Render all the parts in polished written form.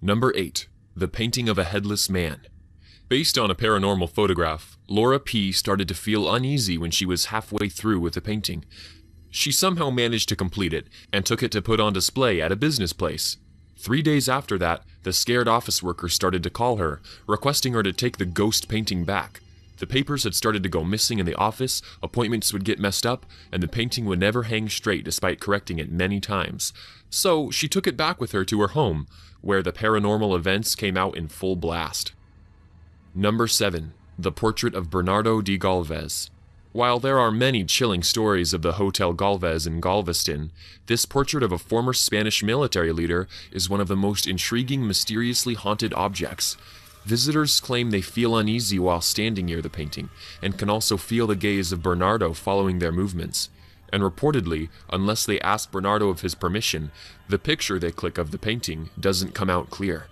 Number 8. The Painting of a Headless Man. Based on a paranormal photograph, Laura P. started to feel uneasy when she was halfway through with the painting. She somehow managed to complete it and took it to put on display at a business place. 3 days after that, the scared office worker started to call her, requesting her to take the ghost painting back. The papers had started to go missing in the office, appointments would get messed up, and the painting would never hang straight despite correcting it many times. So she took it back with her to her home, where the paranormal events came out in full blast. Number 7. The Portrait of Bernardo de Galvez. While there are many chilling stories of the Hotel Galvez in Galveston, this portrait of a former Spanish military leader is one of the most intriguing, mysteriously haunted objects. Visitors claim they feel uneasy while standing near the painting, and can also feel the gaze of Bernardo following their movements. And reportedly, unless they ask Bernardo of his permission, the picture they click of the painting doesn't come out clear.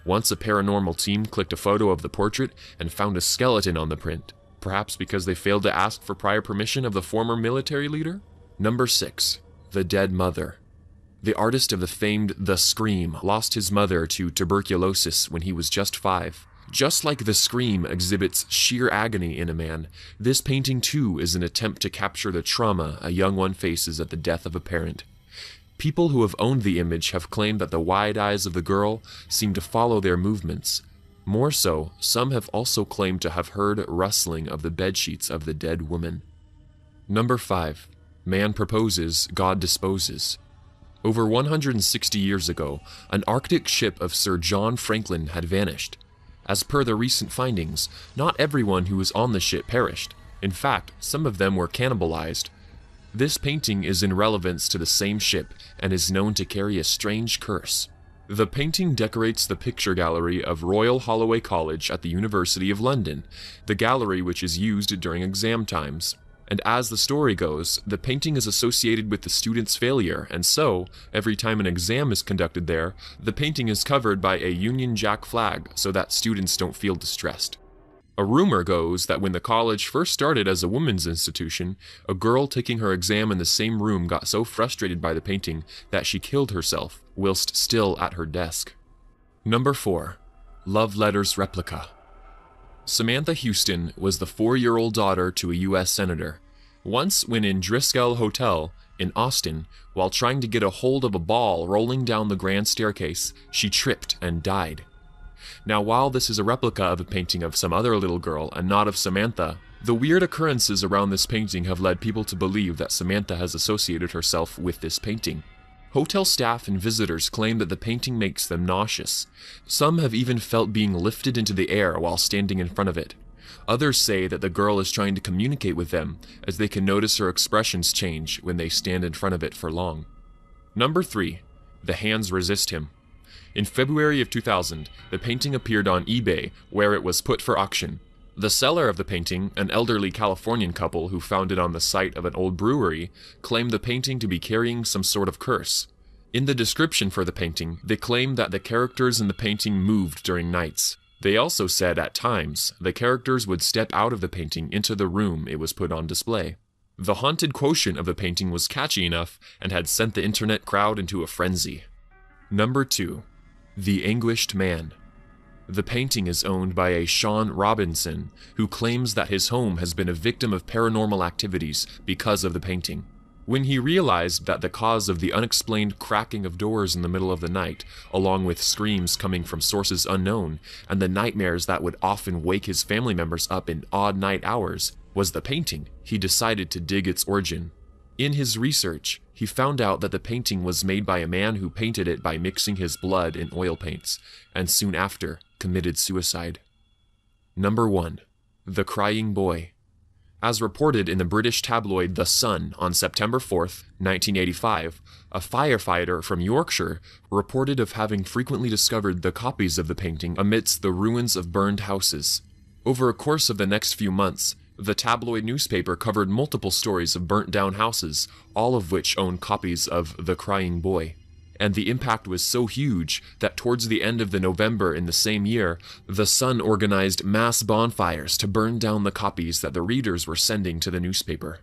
Once a paranormal team clicked a photo of the portrait and found a skeleton on the print, perhaps because they failed to ask for prior permission of the former military leader? Number 6. The Dead Mother. The artist of the famed The Scream lost his mother to tuberculosis when he was just 5. Just like The Scream exhibits sheer agony in a man, this painting too is an attempt to capture the trauma a young one faces at the death of a parent. People who have owned the image have claimed that the wide eyes of the girl seem to follow their movements. More so, some have also claimed to have heard rustling of the bedsheets of the dead woman. Number 5. Man proposes, God disposes. Over 160 years ago, an Arctic ship of Sir John Franklin had vanished. As per the recent findings, not everyone who was on the ship perished. In fact, some of them were cannibalized. This painting is in relevance to the same ship and is known to carry a strange curse. The painting decorates the picture gallery of Royal Holloway College at the University of London, the gallery which is used during exam times. And as the story goes, the painting is associated with the student's failure, and so, every time an exam is conducted there, the painting is covered by a Union Jack flag so that students don't feel distressed. A rumor goes that when the college first started as a women's institution, a girl taking her exam in the same room got so frustrated by the painting that she killed herself whilst still at her desk. Number 4. Love Letters Replica. Samantha Houston was the 4-year-old daughter to a U.S. senator. Once, when in Driscoll Hotel in Austin, while trying to get a hold of a ball rolling down the grand staircase, she tripped and died. Now, while this is a replica of a painting of some other little girl and not of Samantha, the weird occurrences around this painting have led people to believe that Samantha has associated herself with this painting. Hotel staff and visitors claim that the painting makes them nauseous. Some have even felt being lifted into the air while standing in front of it. Others say that the girl is trying to communicate with them, as they can notice her expressions change when they stand in front of it for long. Number 3. The Hands Resist Him. In February of 2000, the painting appeared on eBay, where it was put for auction. The seller of the painting, an elderly Californian couple who found it on the site of an old brewery, claimed the painting to be carrying some sort of curse. In the description for the painting, they claimed that the characters in the painting moved during nights. They also said at times, the characters would step out of the painting into the room it was put on display. The haunted quotient of the painting was catchy enough and had sent the internet crowd into a frenzy. Number 2. The Anguished Man. The painting is owned by a Sean Robinson, who claims that his home has been a victim of paranormal activities because of the painting. When he realized that the cause of the unexplained cracking of doors in the middle of the night, along with screams coming from sources unknown, and the nightmares that would often wake his family members up in odd night hours, was the painting, he decided to dig its origin. In his research, he found out that the painting was made by a man who painted it by mixing his blood in oil paints, and soon after committed suicide. Number 1. The Crying Boy. As reported in the British tabloid The Sun on September 4, 1985, a firefighter from Yorkshire reported of having frequently discovered the copies of the painting amidst the ruins of burned houses. Over a course of the next few months, the tabloid newspaper covered multiple stories of burnt-down houses, all of which owned copies of The Crying Boy. And the impact was so huge that towards the end of the November in the same year, The Sun organized mass bonfires to burn down the copies that the readers were sending to the newspaper.